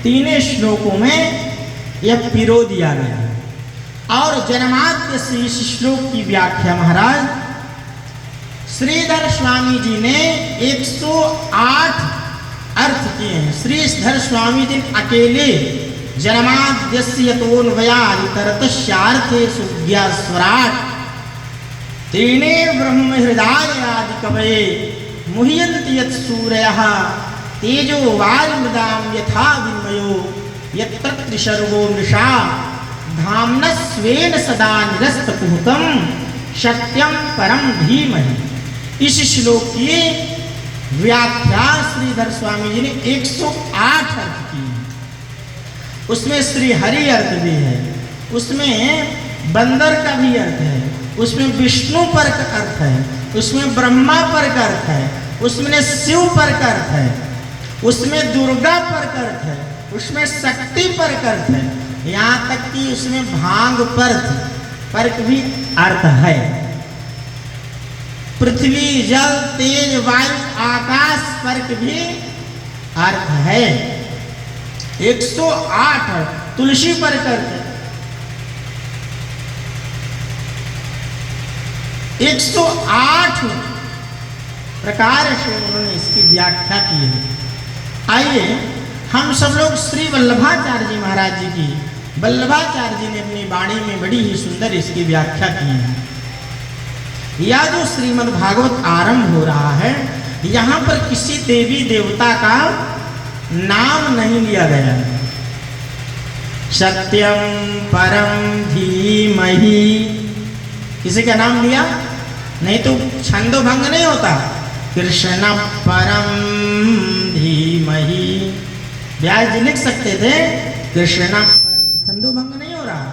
तीनों श्लोकों में यह पिरो दिया गया। और जन्माद्य से इस श्लोक की व्याख्या महाराज श्रीधर स्वामी जी ने 108 अर्थ किए हैं। श्रीधर स्वामी जी अकेले जन्माद्यस्य यतोन्वयादितरतस्यार्थे सुज्ञास्वराट् तेने ब्रह्म हृदय आदि कवये मुह्यन्ति यत्सूरयः तेजो वारिमृदां यथा विनिमयो यत्र त्रिशर्वो मृषा धाम्ना स्वेन सदा निरस्तकुहकं सत्यं परं धीमहि। इस श्लोक की व्याख्या श्रीधर स्वामी जी ने 108 अर्थ की। उसमें श्री हरि अर्थ भी है, उसमें बंदर का भी अर्थ है, उसमें विष्णु पर का अर्थ है, उसमें ब्रह्मा पर का अर्थ है, उसमें शिव पर का अर्थ है, उसमें दुर्गा पर का अर्थ है, उसमें शक्ति पर का अर्थ है, यहाँ तक कि उसमें भांग पर भी अर्थ है। पृथ्वी जल तेज वायु आकाश पर भी अर्थ है। 108 तुलसी पर अर्थ है। 108 प्रकार से उन्होंने इसकी व्याख्या की है। आइए हम सब लोग श्री वल्लभाचार्य जी महाराज जी की वल्लभाचार्य जी ने अपनी वाणी में बड़ी ही सुंदर इसकी व्याख्या की है। यह जो श्रीमद् भागवत आरंभ हो रहा है, यहाँ पर किसी देवी देवता का नाम नहीं लिया गया है। सत्यम परम धीमहि किसी का नाम लिया नहीं तो छंदो भंग नहीं होता। कृष्ण परम धीमहि व्यास जी लिख सकते थे कृष्ण परम, छंदो भंग नहीं हो रहा,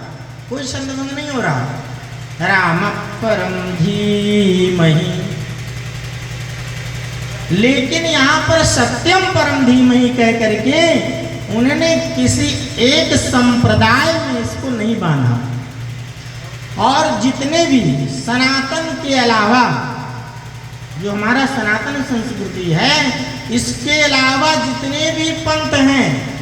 कोई छंदो भंग नहीं हो रहा। राम परम धीमहि, लेकिन यहाँ पर सत्यम परम धीमहि कह करके उन्होंने किसी एक संप्रदाय में इसको नहीं बांधा। और जितने भी सनातन के अलावा जो हमारा सनातन संस्कृति है, इसके अलावा जितने भी पंथ हैं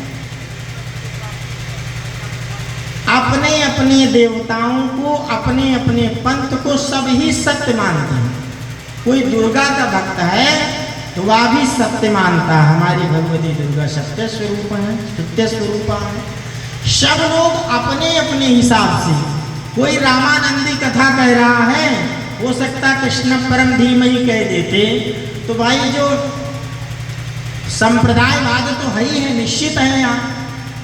अपने अपने देवताओं को, अपने अपने पंथ को सब ही सत्य मानते हैं। कोई दुर्गा का भक्त है तो वह भी सत्य मानता है, हमारी भगवती दुर्गा सत्य स्वरूप है, सत्य स्वरूपा है। सब लोग अपने अपने हिसाब से, कोई रामानंदी कथा कह रहा है, हो सकता कृष्ण परम धीमहि कह देते, तो भाई जो संप्रदायवाद तो है ही है, निश्चित है यहाँ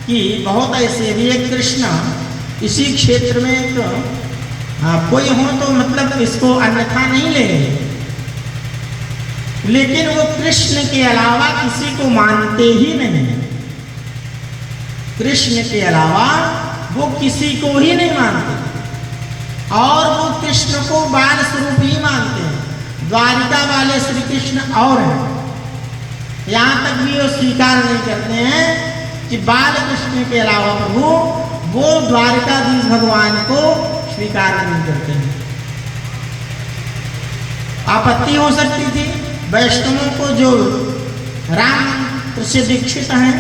कि बहुत ऐसे भी एक कृष्ण इसी क्षेत्र में तो कोई हो तो मतलब इसको अन्यथा नहीं लेंगे, लेकिन वो कृष्ण के अलावा किसी को मानते ही नहीं। कृष्ण के अलावा वो किसी को ही नहीं मानते और वो कृष्ण को बाल स्वरूप ही मानते हैं। द्वारिका वाले श्री कृष्ण और हैं, यहाँ तक भी वो स्वीकार नहीं करते हैं कि बाल कृष्ण के अलावा प्रभु वो द्वारिकाधीश भगवान को स्वीकार नहीं करते हैं। आपत्ति हो सकती थी वैष्णवों को जो राम से दीक्षित हैं,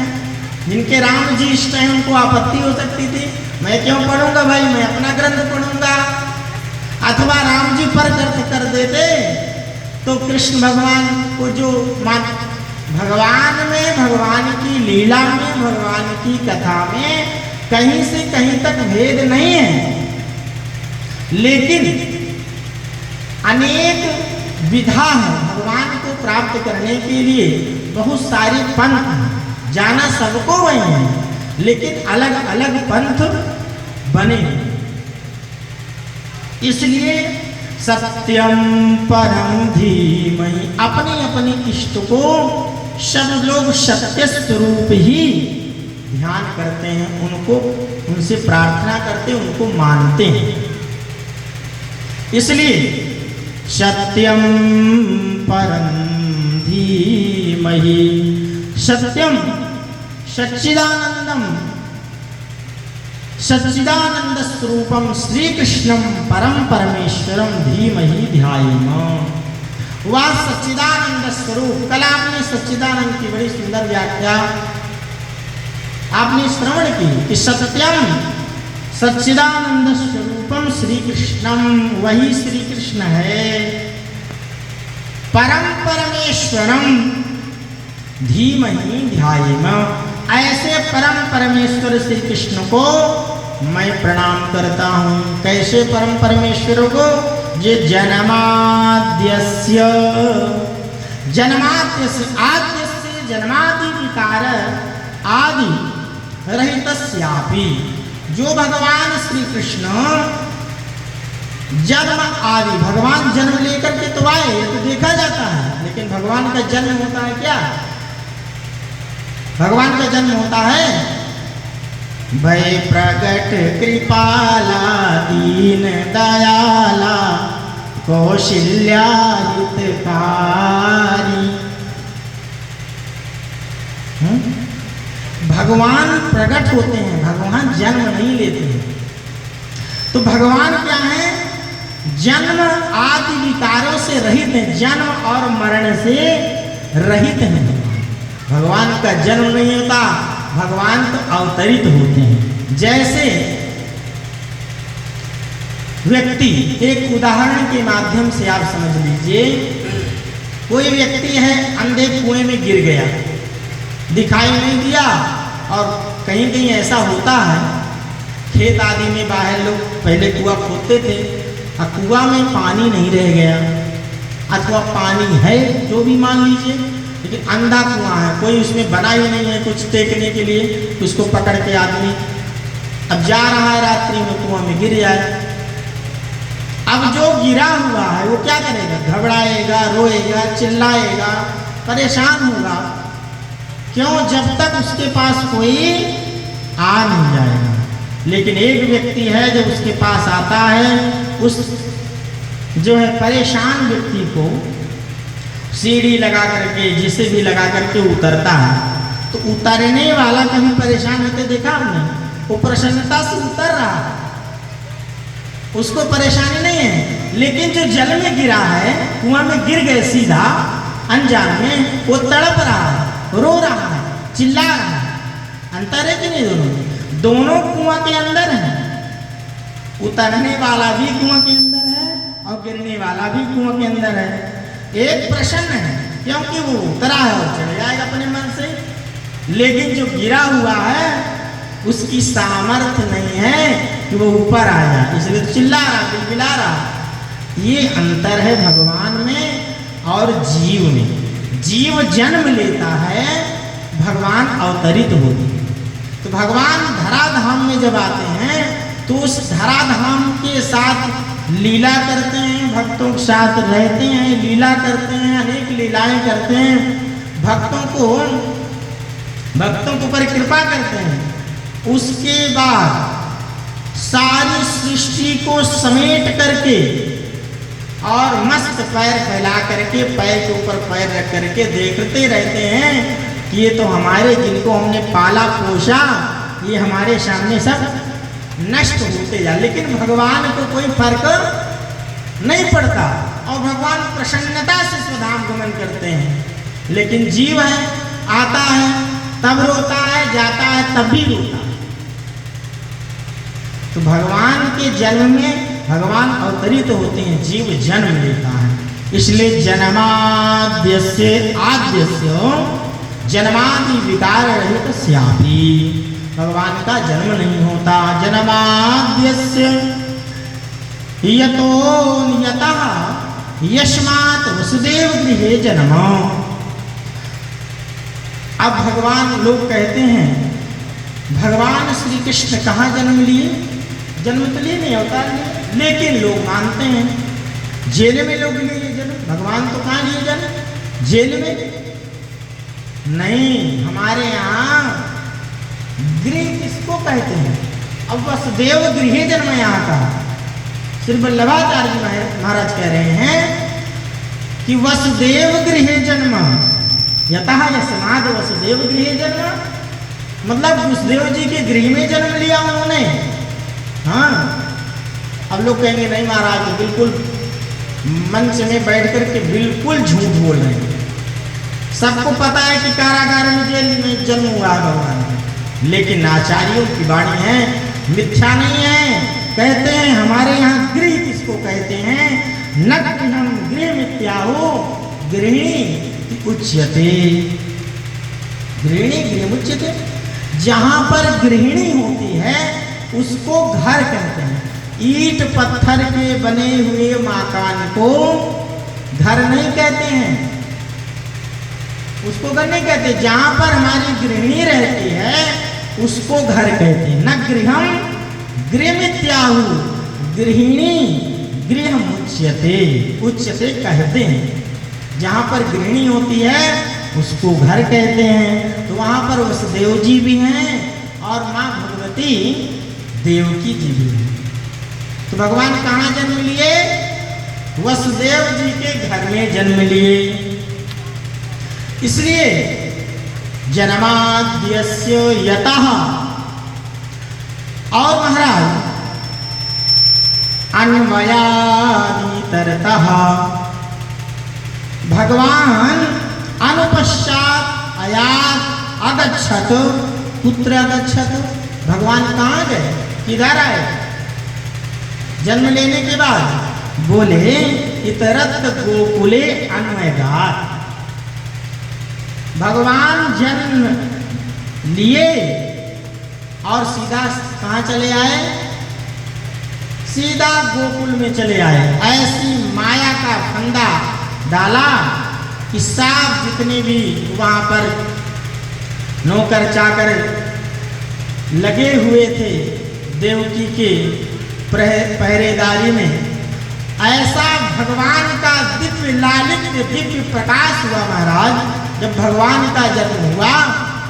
जिनके राम जी इष्ट हैं, उनको आपत्ति हो सकती थी, मैं क्यों पढ़ूंगा भाई, मैं अपना ग्रंथ पढ़ूंगा। अथवा राम जी पर अर्थ कर देते तो कृष्ण भगवान को जो भगवान में, भगवान की लीला में, भगवान की कथा में कहीं से कहीं तक भेद नहीं है, लेकिन अनेक विधा है भगवान को प्राप्त करने के लिए। बहुत सारी पंथ जाना सबको वही है, लेकिन अलग अलग पंथ बने। इसलिए सत्यम परम धीमहि, अपने अपने इष्ट को सब लोग सत्य स्वरूप ही ध्यान करते हैं, उनको उनसे प्रार्थना करते हैं, उनको मानते हैं। इसलिए सत्यम परम धीमहि, सत्यम सच्चिदानंदम, सच्चिदानंद स्वरूपम श्री कृष्णम परम परमेश्वरम धीमहि ध्यायेम। वह सच्चिदानंद स्वरूप, कल आपने सच्चिदानंद की बड़ी सुंदर व्याख्या आपने श्रवण की कि सत्यम सच्चिदानंद स्वरूपम श्री कृष्णम, वही श्री कृष्ण है। परम परमेश्वरम धीमहि ध्यायेम, ऐसे परम परमेश्वर श्री कृष्ण को मैं प्रणाम करता हूँ। कैसे परम परमेश्वर को? जे जन्माद्यस्य, जन्माद्यस्य आद्यस्य जन्मादि विकार आदि रहितस्यापि, जो भगवान श्री कृष्ण जन्म आदि, भगवान जन्म लेकर के तो आए, ये तो देखा जाता है, लेकिन भगवान का जन्म होता है क्या? भगवान का जन्म होता है भय प्रकट कृपाला दीन दयाला कौशल्या हितकारी। भगवान प्रकट होते हैं, भगवान जन्म नहीं लेते हैं। तो भगवान क्या है? जन्म आदि विकारों से रहित हैं, जन्म और मरण से रहित हैं। भगवान का जन्म नहीं होता, भगवान तो अवतरित होते हैं। जैसे व्यक्ति, एक उदाहरण के माध्यम से आप समझ लीजिए, कोई व्यक्ति है अंधे कुएं में गिर गया, दिखाई नहीं दिया, और कहीं कहीं ऐसा होता है खेत आदि में बाहर लोग पहले कुआं खोदते थे और कुआं में पानी नहीं रह गया, अथवा पानी है जो भी मान लीजिए, लेकिन अंधा कुआं है, कोई उसमें बना ही नहीं है कुछ टेकने के लिए, उसको पकड़ के आदमी अब जा रहा है रात्रि में कुआं में गिर जाए। अब जो गिरा हुआ है वो क्या करेगा? घबराएगा, रोएगा, चिल्लाएगा, परेशान होगा। क्यों? जब तक उसके पास कोई आ नहीं जाएगा। लेकिन एक व्यक्ति है जो उसके पास आता है, उस जो है परेशान व्यक्ति को सीढ़ी लगा करके, जिसे भी लगा करके उतरता है, तो उतरने वाला कभी परेशान होते देखा आपने? वो प्रसन्नता से उतर रहा है, उसको परेशानी नहीं है। लेकिन जो जल में गिरा है, कुआं में गिर गए सीधा अनजान में, वो तड़प रहा है, रो रहा है, चिल्ला रहा है। अंतर है कि नहीं? दोनों कुआं के अंदर है, उतरने वाला भी कुआं के अंदर है और गिरने वाला भी कुआं के अंदर है। एक प्रसन्न है क्योंकि वो उतरा है और चले जाएगा अपने मन से, लेकिन जो गिरा हुआ है उसकी सामर्थ्य नहीं है कि वो ऊपर आ जाए, इसलिए चिल्ला रहा, बिलबिला रहा। ये अंतर है भगवान में और जीव में। जीव जन्म लेता है, भगवान अवतरित होते हैं। तो भगवान धराधाम में जब आते हैं तो उस धराधाम के साथ लीला करते हैं, भक्तों के साथ रहते हैं, लीला करते हैं, अनेक लीलाएं करते हैं, भक्तों के ऊपर कृपा करते हैं। उसके बाद सारी सृष्टि को समेट करके और मस्त पैर फैला करके, पैर के ऊपर पैर रख करके देखते रहते हैं कि ये तो हमारे, जिनको हमने पाला पोषा, ये हमारे सामने सब नष्ट होते जा। लेकिन भगवान को कोई फर्क नहीं पड़ता और भगवान प्रसन्नता से स्वधाम गमन करते हैं। लेकिन जीव है, आता है तब रोता है, जाता है तब भी रोता है। तो भगवान के जन्म में भगवान अवतरित होते हैं, जीव जन्म लेता है। इसलिए जन्माद्यस्य आद्यस्य जन्मादि विकार रहित स्यापि, भगवान का जन्म नहीं होता। जन्माद्यस्य यतो नियतः यस्मात् वसुदेव गृहे जन्म। अब भगवान, लोग कहते हैं भगवान श्री कृष्ण कहाँ जन्म लिए? जन्म तो लिए नहीं, अवतार लिए, लेकिन लोग मानते हैं जेल में लोग लिए जन्म। भगवान तो कहाँ लिए जन्म? जेल में नहीं। हमारे यहाँ गृह किसको कहते हैं? अब वसुदेव गृह जन्म यहाँ का। श्री वल्लभाचार्य महाराज कह रहे हैं कि वसुदेव गृह जन्म, यतः यस्माद् वसुदेव गृह जन्म, मतलब वसुदेव जी के गृह में जन्म लिया उन्होंने। हाँ, अब लोग कहेंगे नहीं महाराज, तो बिल्कुल मंच में बैठ करके बिल्कुल झूठ बोल रहे हैं। सबको पता है कि कारागार में, जेल में जन्म हुआ भगवान का। लेकिन आचार्यों की वाणी है, मिथ्या नहीं है। कहते हैं हमारे यहाँ गृह किसको कहते हैं? न गृहम गृह मिथ्याहो गृहिणी उच्यते। गृहिणी गृह उच्यते, जहाँ पर गृहिणी होती है उसको घर कहते हैं। ईंट पत्थर के बने हुए मकान को घर नहीं कहते हैं, उसको घर नहीं कहते। जहाँ पर हमारी गृहिणी रहती है उसको घर कहते हैं। न गृहम गृहमित्याहु गृहिणी गृह उच्यते, उच्यते कहते हैं। जहाँ पर गृहिणी होती है उसको घर कहते हैं। तो वहाँ पर वसुदेव जी भी हैं और माँ भगवती देवकी जी भी हैं। तो भगवान कहाँ जन्म लिए? वसुदेव जी के घर में जन्म लिए। इसलिए जन्माद्यस्य यतः, और महाराज अन्वयादितरतः, भगवान अनुपश्चात अयात अगच्छत। पुत्र अगच्छत, भगवान कहाँ गए, किधर आए? जन्म लेने के बाद बोले इतरत गोकुले अन्वयगात। भगवान जन्म लिए और सीधा कहाँ चले आए? सीधा गोकुल में चले आए। ऐसी माया का फंदा डाला कि सब जितने भी वहाँ पर नौकर चाकर लगे हुए थे देवकी के पहरेदारी में, ऐसा भगवान का दिव्य लालित्य दिव्य प्रकाश हुआ महाराज। जब भगवान का जन्म हुआ,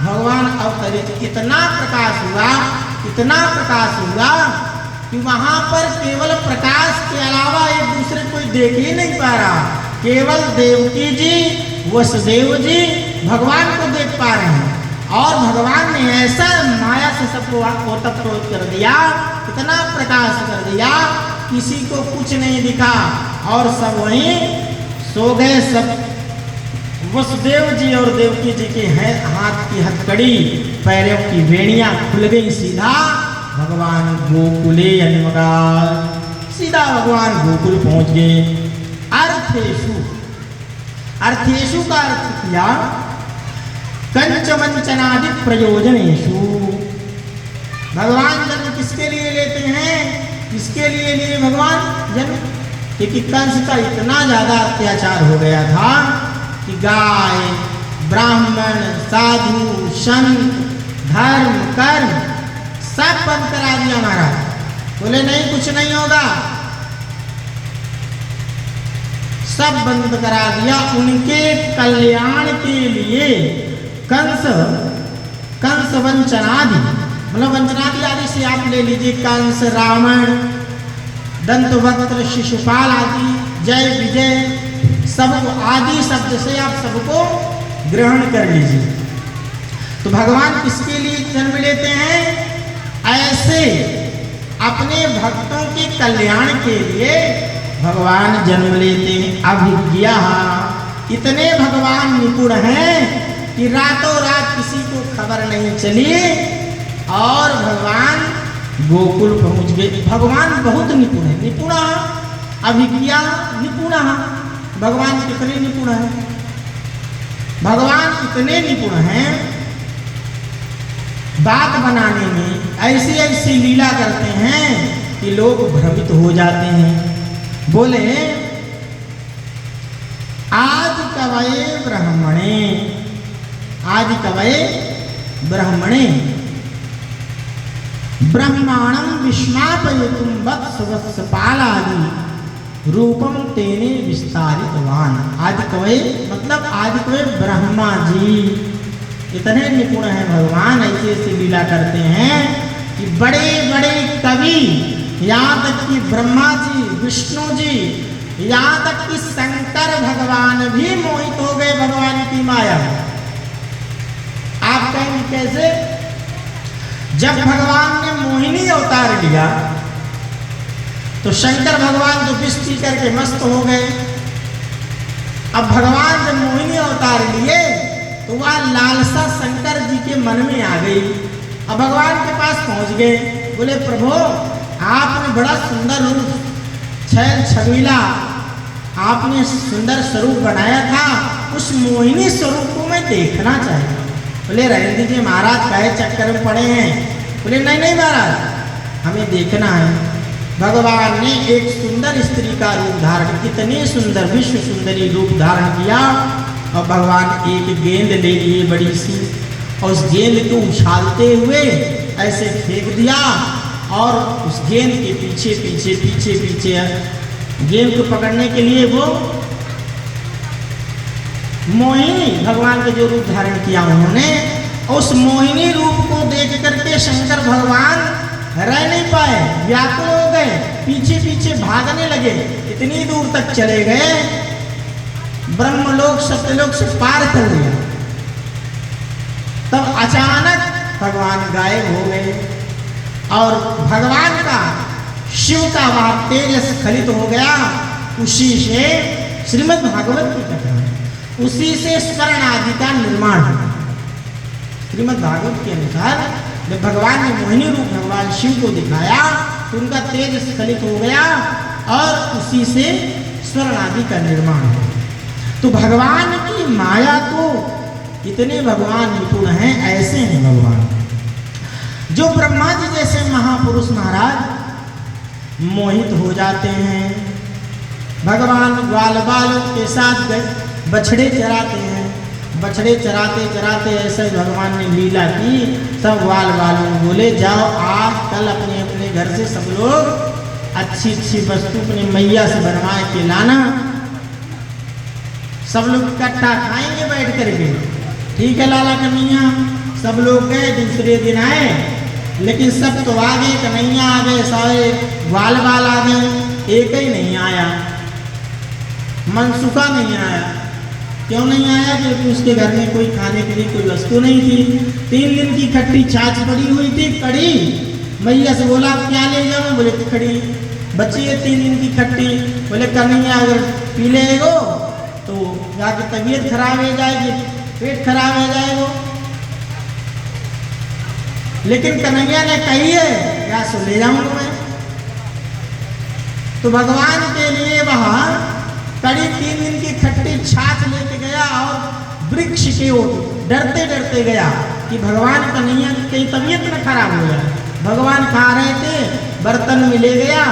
भगवान अवतरित, इतना प्रकाश हुआ, इतना प्रकाश हुआ कि वहाँ पर केवल प्रकाश के अलावा एक दूसरे कोई देख ही नहीं पा रहा। केवल देवकी जी वसुदेव जी भगवान को देख पा रहे हैं। और भगवान ने ऐसा माया से सबको ओतप्रोत कर दिया, इतना प्रकाश कर दिया, किसी को कुछ नहीं दिखा और सब वहीं सो गए। सब वसुदेव जी और देवकी जी के हाथ की हथकड़ी, पैरों की वेणियां खुल गई। सीधा भगवान गोकुले अन्वगात, सीधा भगवान गोकुल पहुंच गए। अर्थेषु, अर्थेषु का अर्थ किया कंचवंचनादि प्रयोजनेषु। भगवान जन्म किसके लिए लेते हैं? किसके लिए लिए भगवान जन्म? क्योंकि कंस का इतना ज्यादा अत्याचार हो गया था कि गाय, ब्राह्मण, साधु, संत, धर्म, कर्म सब बंद करा दिया महाराज। बोले नहीं, कुछ नहीं होगा, सब बंद करा दिया। उनके कल्याण के लिए कंस वंचनादि, मतलब वंचनादि आदि से आप ले लीजिए, कंस, रावण, दंतवक्त्र, शिशुपाल आदि, जय विजय, सबको आदि शब्द से आप सबको ग्रहण कर लीजिए। तो भगवान किसके लिए जन्म लेते हैं? ऐसे अपने भक्तों के कल्याण के लिए भगवान जन्म लेते हैं। अभिज्ञा, इतने भगवान निपुण हैं कि रातों रात किसी को खबर नहीं चली और भगवान गोकुल पहुंच गए। भगवान बहुत निपुण है, निपुण, अभिज्ञा, निपुण। भगवान कितने निपुण हैं? भगवान इतने निपुण हैं बात बनाने में, ऐसी ऐसी लीला करते हैं कि लोग भ्रमित हो जाते हैं। बोले आदि कवये ब्रह्मणे, आदि कवये ब्रह्मणे ब्रह्माणं विस्मापयितुं वत्सपालादि रूपम तेने विस्तारितवान। आदि कवये मतलब आदि कवये ब्रह्मा जी इतने निपुण हैं भगवान, ऐसी ऐसी लीला करते हैं कि बड़े बड़े कवि, यहाँ तक कि ब्रह्मा जी, विष्णु जी, यहाँ तक कि शंकर भगवान भी मोहित हो गए भगवान की माया। आप कहेंगे कैसे? जब भगवान ने मोहिनी अवतार लिया तो शंकर भगवान तो विष पी करके मस्त हो गए। अब भगवान जब मोहिनी अवतार लिए तो वह लालसा शंकर जी के मन में आ गई। अब भगवान के पास पहुंच गए, बोले प्रभु आपने बड़ा सुंदर रूप, छैल छबीला आपने सुंदर स्वरूप बनाया था, उस मोहिनी स्वरूप को मैं देखना चाहिए। बोले रहने दीजिए महाराज, काहे चक्कर में पड़े हैं। बोले नहीं नहीं महाराज हमें देखना है। भगवान ने एक सुंदर स्त्री का रूप धारण, कितनी सुंदर विश्व सुंदरी रूप धारण किया, और भगवान एक गेंद ले लिए बड़ी सी, और उस गेंद को उछालते हुए ऐसे फेंक दिया, और उस गेंद के पीछे पीछे पीछे पीछे गेंद को पकड़ने के लिए वो मोहिनी भगवान के जो रूप धारण किया उन्होंने, उस मोहिनी रूप को देख करके शंकर भगवान रह नहीं पाए, व्याकुल हो गए, पीछे पीछे भागने लगे, इतनी दूर तक चले गए ब्रह्मलोक सत्यलोक से पार कर लिया। तब अचानक भगवान गायब हो गए, और भगवान का शिव का वहां तेज स्खलित हो गया। उसी से श्रीमद् भागवत की कथा, उसी से स्वर्ण आदि का निर्माण हुआ। श्रीमद् भागवत के अनुसार जब भगवान ने मोहिनी रूप भगवान शिव को दिखाया तो उनका तेज स्खलित हो गया, और उसी से स्वर्ण आदि का निर्माण हुआ। तो भगवान की माया को इतने भगवान निपुण हैं, ऐसे हैं भगवान जो ब्रह्मा जी जैसे महापुरुष महाराज मोहित हो जाते हैं। भगवान ग्वाल बालों के साथ बछड़े चराते हैं, बछड़े चराते चराते ऐसे भगवान ने लीला की। सब ग्वाल बालों बोले जाओ आज कल अपने अपने घर से सब लोग अच्छी अच्छी वस्तु अपनी मैया से बनवा के लाना, सब लोग इकट्ठा खाएंगे बैठ करके। ठीक है लाला कन्हैया। सब लोग गए, दूसरे दिन आए, लेकिन सब तो आ गए, कन्हैया आ गए, सारे ग्वाल बाल आ गए, एक ही नहीं आया, मनसुखा नहीं आया। क्यों नहीं आया? क्योंकि उसके घर में कोई खाने के लिए कोई वस्तु नहीं थी। 3 दिन की खट्टी छाछ पड़ी हुई थी, कड़ी। मैया से बोला क्या ले जाऊँ? बोले खड़ी बची है 3 दिन की खट्टी। बोले कन्हैया अगर पी लेगो तो जाके तबीयत खराब हो जाएगी, पेट खराब हो जाएगा। लेकिन कन्हैया ने कही है क्या सो ले जाऊंगा मैं। तो भगवान के लिए वहां कड़ी 3 दिन की खट्टी छाछ लेके गया, और वृक्ष की ओर डरते डरते गया कि भगवान कन्हैया की कहीं तबीयत न खराब हो जाए। भगवान खा रहे थे, बर्तन में ले गया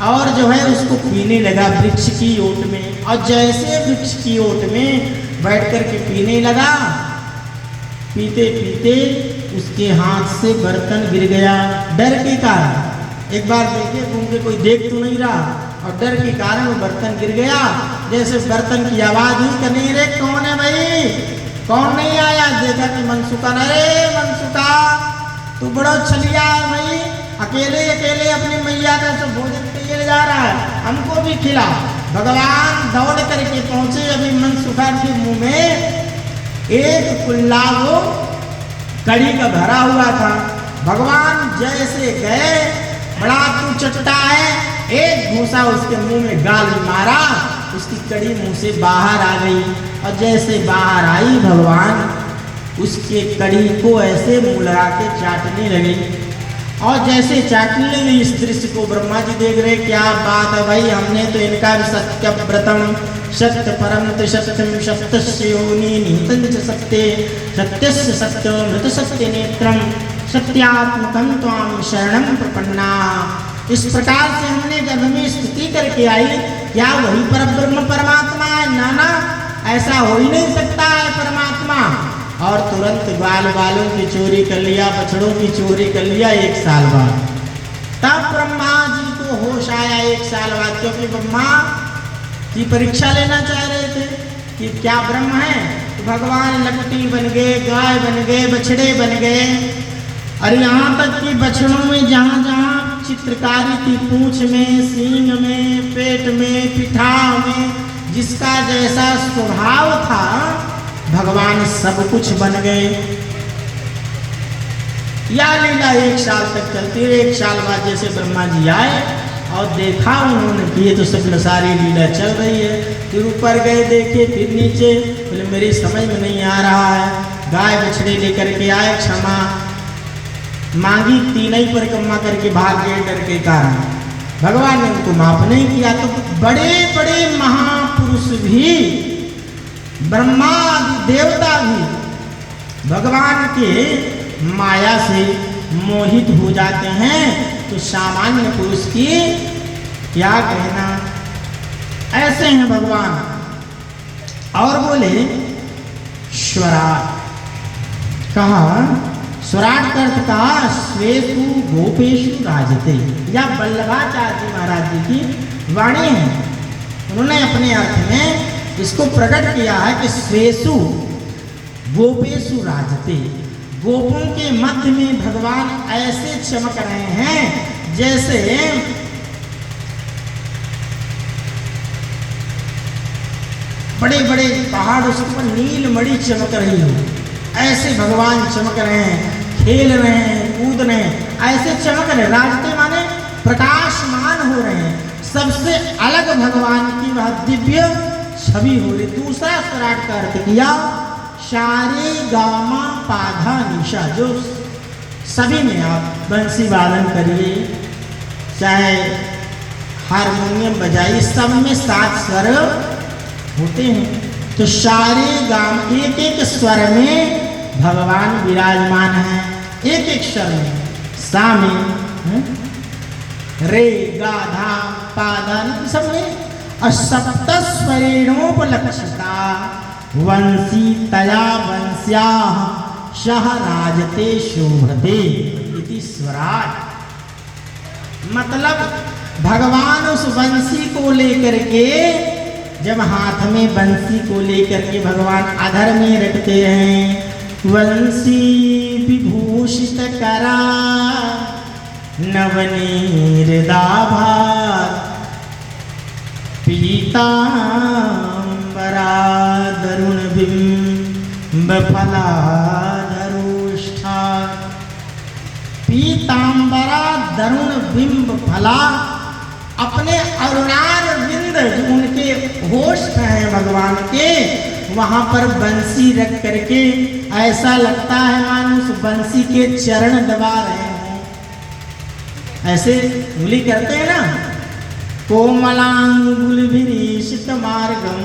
और जो है उसको पीने लगा वृक्ष की ओट में। और जैसे वृक्ष की ओट में बैठ कर के पीने लगा, पीते पीते उसके हाथ से बर्तन गिर गया डर के कारण। एक बार देखे घूम के कोई देख तो नहीं रहा, और डर के कारण वो बर्तन गिर गया। जैसे बर्तन की आवाज हुई, कन्हैया रे कौन है भाई? कौन नहीं आया? देखा कि मनसुखा। अरे मनसुखा तू बड़ा छलिया है भाई, अकेले अकेले अपनी मैया का सब भोजन के लिए जा रहा है, हमको भी खिला। भगवान दौड़ करके पहुंचे, अभी मनसुखा के मुंह में एक कुल्ला वो कड़ी का भरा हुआ था। भगवान जैसे गए, बड़ा तू चट्टा है, एक घूसा उसके मुंह में गाल मारा, उसकी कड़ी मुंह से बाहर आ गई। और जैसे बाहर आई, भगवान उसके कड़ी को ऐसे मुंह लगा के चाटने लगे। और जैसे चाटने लगे, इस दृश्य को ब्रह्मा जी देख रहे, क्या बात है भाई, हमने तो इनका भी सत्य व्रतम सत्य परम सत्यम सत्यस्य योनि निहितं च सत्ये सत्यस्य सत्यमृत सत्य नेत्रम सत्यात्मकं त्वां शरणं प्रपन्ना। इस प्रकार से हमने गर्भ में स्तुति करके आई, क्या वही परब्रह्म परमात्मा है? नाना, ऐसा हो ही नहीं सकता है परमात्मा। और तुरंत ग्वाल बालों की चोरी कर लिया, बछड़ों की चोरी कर लिया 1 साल बाद। तब ब्रह्मा जी को होश आया 1 साल बाद, क्योंकि ब्रह्मा की परीक्षा लेना चाह रहे थे कि क्या ब्रह्म है। तो भगवान लकटी बन गए, गाय बन गए, बछड़े बन गए। और यहाँ तक कि बछड़ों में जहाँ जहाँ चित्रकारी थी, पूंछ में, सींग में, पेट में, पिठाव में, जिसका जैसा स्वभाव था, भगवान सब कुछ बन गए। या लीला 1 साल तक चलती रही। 1 साल बाद जैसे ब्रह्मा जी आए और देखा उन्होंने कि ये तो सब सारी लीला चल रही है, फिर ऊपर गए, देखे, फिर नीचे, बोले मेरी समझ में नहीं आ रहा है। गाय बछड़े लेकर के आए, क्षमा मांगी तीन ही परिक्रमा करके भाग गए डर के कारण। भगवान ने उनको माफ नहीं किया। तो बड़े बड़े महापुरुष भी, ब्रह्मा देवता भी भगवान के माया से मोहित हो जाते हैं, तो सामान्य पुरुष की क्या कहना। ऐसे हैं भगवान। और बोले स्वराट, कहा स्वराट का अर्थ कहा श्वेतु गोपेशु राजते, या वल्लभाचार्य महाराज जी की वाणी है। उन्होंने अपने अर्थ में इसको प्रकट किया है कि श्वेसु गोपेशु राजते, गोपों के मध्य में भगवान ऐसे चमक रहे हैं जैसे बड़े बड़े पहाड़ उसके ऊपर नीलमणि चमक रही हो, ऐसे भगवान चमक रहे हैं, खेल रहे हैं, कूद रहे हैं, ऐसे चमक रहे। राजते माने प्रकाशमान हो रहे हैं, सबसे अलग भगवान की वह दिव्य छवि हो रही। दूसरा स्वराट का अर्थ किया शारे गामा पाधा निशा, जो सभी में आप बंसी वादन करिए, चाहे हारमोनियम बजाइए, सब में 7 स्वर होते हैं। तो सारे गाम एक एक स्वर में भगवान विराजमान है, एक एक स्वर में। सा में रे गा धा पा धा सब में, और सप्त स्वरेणोपलक्षिता वंशी तया वंश्या शह राजते शोभते इति स्वराट। मतलब भगवान उस वंशी को लेकर के, जब हाथ में बंसी को लेकर के भगवान अधर में रखते हैं, वंशी विभूषित करा नवनीरदाभा पीतांबरा दरुण बिंब फलाधरुष्ठा। पीतांबरा दरुण बिंब फला, अपने अरुणार बिंद जो उनके होष्ठ हैं भगवान के, वहां पर बंसी रख करके ऐसा लगता है मानो उस बंसी के चरण दबा रहे हैं। ऐसे उंगली करते हैं ना, कोमलांगुल विरीशित मार्गम,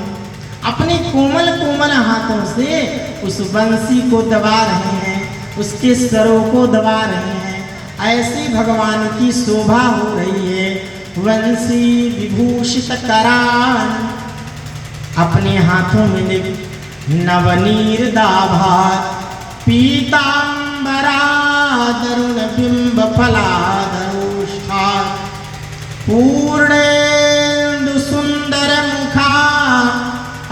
अपने कोमल कोमल हाथों से उस बंसी को दबा रहे हैं, उसके स्वरों को दबा रहे हैं। ऐसी भगवान की शोभा हो रही है। वंशी विभूषित करान, अपने हाथों में नवनीरदाभा पीतांबरा दरुण बिंब फलाधरुष्ठा। पूर्णेन्दु सुंदर मुखा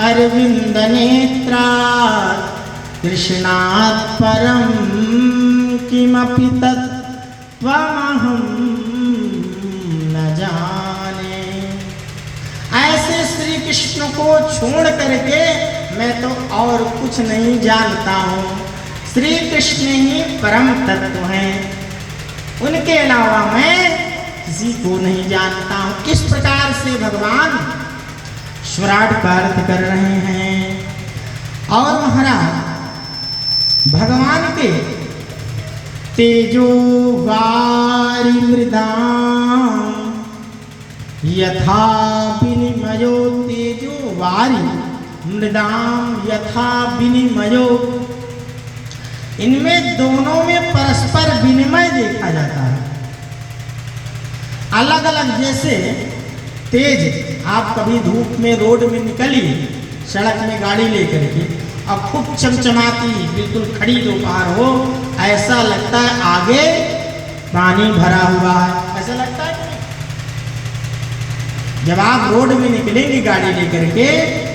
अरविंद नेत्रा, कृष्णात् परम किमपि तत्त्वमहं न जाने। ऐसे श्री कृष्ण को छोड़ करके मैं तो और कुछ नहीं जानता हूँ। श्री कृष्ण ही परम तत्व हैं, उनके अलावा मैं किसी को नहीं जानता हूँ। इस प्रकार से भगवान स्वराट का अर्थ कर रहे हैं। और महाराज भगवान के तेजो वारि मृदाम यथा विनिमयो, तेजो वारि मृदाम यथा विनिमयो, इनमें दोनों में परस्पर विनिमय देखा जाता है। अलग अलग, जैसे तेज, आप कभी धूप में रोड में निकलिए सड़क में गाड़ी लेकर के, और खूब चमचमाती बिल्कुल खड़ी दोपहर हो, ऐसा लगता है आगे पानी भरा हुआ है, ऐसा लगता है। जब आप रोड में निकलेंगे गाड़ी लेकर के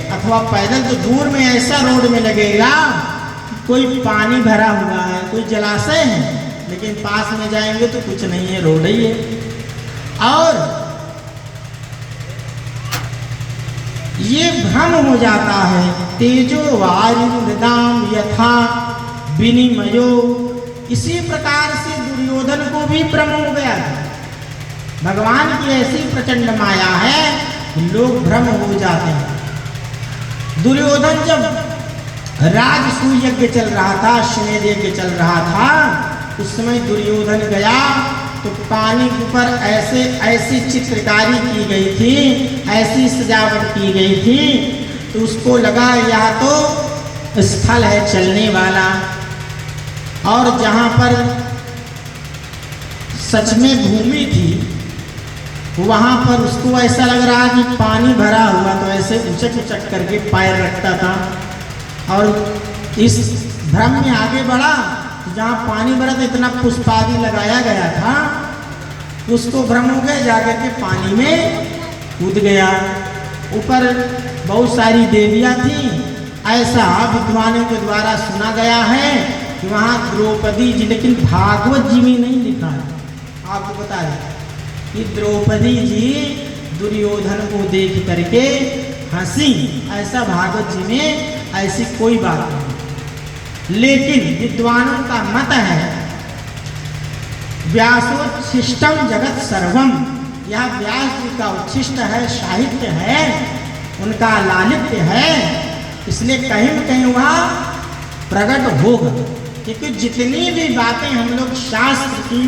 अथवा पैदल, तो दूर में ऐसा रोड में लगेगा कोई पानी भरा हुआ है, कोई जलाशय है, लेकिन पास में जाएंगे तो कुछ नहीं है, रोड ही है। और ये भ्रम हो जाता है। तेजो वारि मृदाम यथा विनिमयो, इसी प्रकार से दुर्योधन को भी भ्रम हो गया था। भगवान की ऐसी प्रचंड माया है, लोग भ्रम हो जाते हैं। दुर्योधन जब राजसूय यज्ञ चल रहा था, अश्वमेध यज्ञ चल रहा था, उस समय दुर्योधन गया तो पानी के ऊपर ऐसे ऐसी चित्रकारी की गई थी, ऐसी सजावट की गई थी, तो उसको लगा यह तो स्थल है चलने वाला। और जहाँ पर सच में भूमि थी वहाँ पर उसको ऐसा लग रहा कि पानी भरा हुआ, तो ऐसे उचट उचट करके पैर रखता था। और इस भ्रम में आगे बढ़ा, जहाँ पानी भरा तो इतना पुष्पादि लगाया गया था, उसको भ्रम हो गया, जाकर के पानी में कूद गया। ऊपर बहुत सारी देवियाँ थीं, ऐसा विद्वानों के द्वारा सुना गया है कि वहाँ द्रौपदी जी, लेकिन भागवत जी में नहीं लिखा है। आपको बता दें कि द्रौपदी जी दुर्योधन को देख करके हंसी, ऐसा भागवत जी में ऐसी कोई बात नहीं। लेकिन विद्वानों का मत है व्यासोच्छिष्टम जगत सर्वम, यह व्यास जी का उच्छिष्ट है, साहित्य है, उनका लालित्य है, इसलिए कहीं न कहीं वह प्रकट होगा। क्योंकि जितनी भी बातें हम लोग शास्त्र की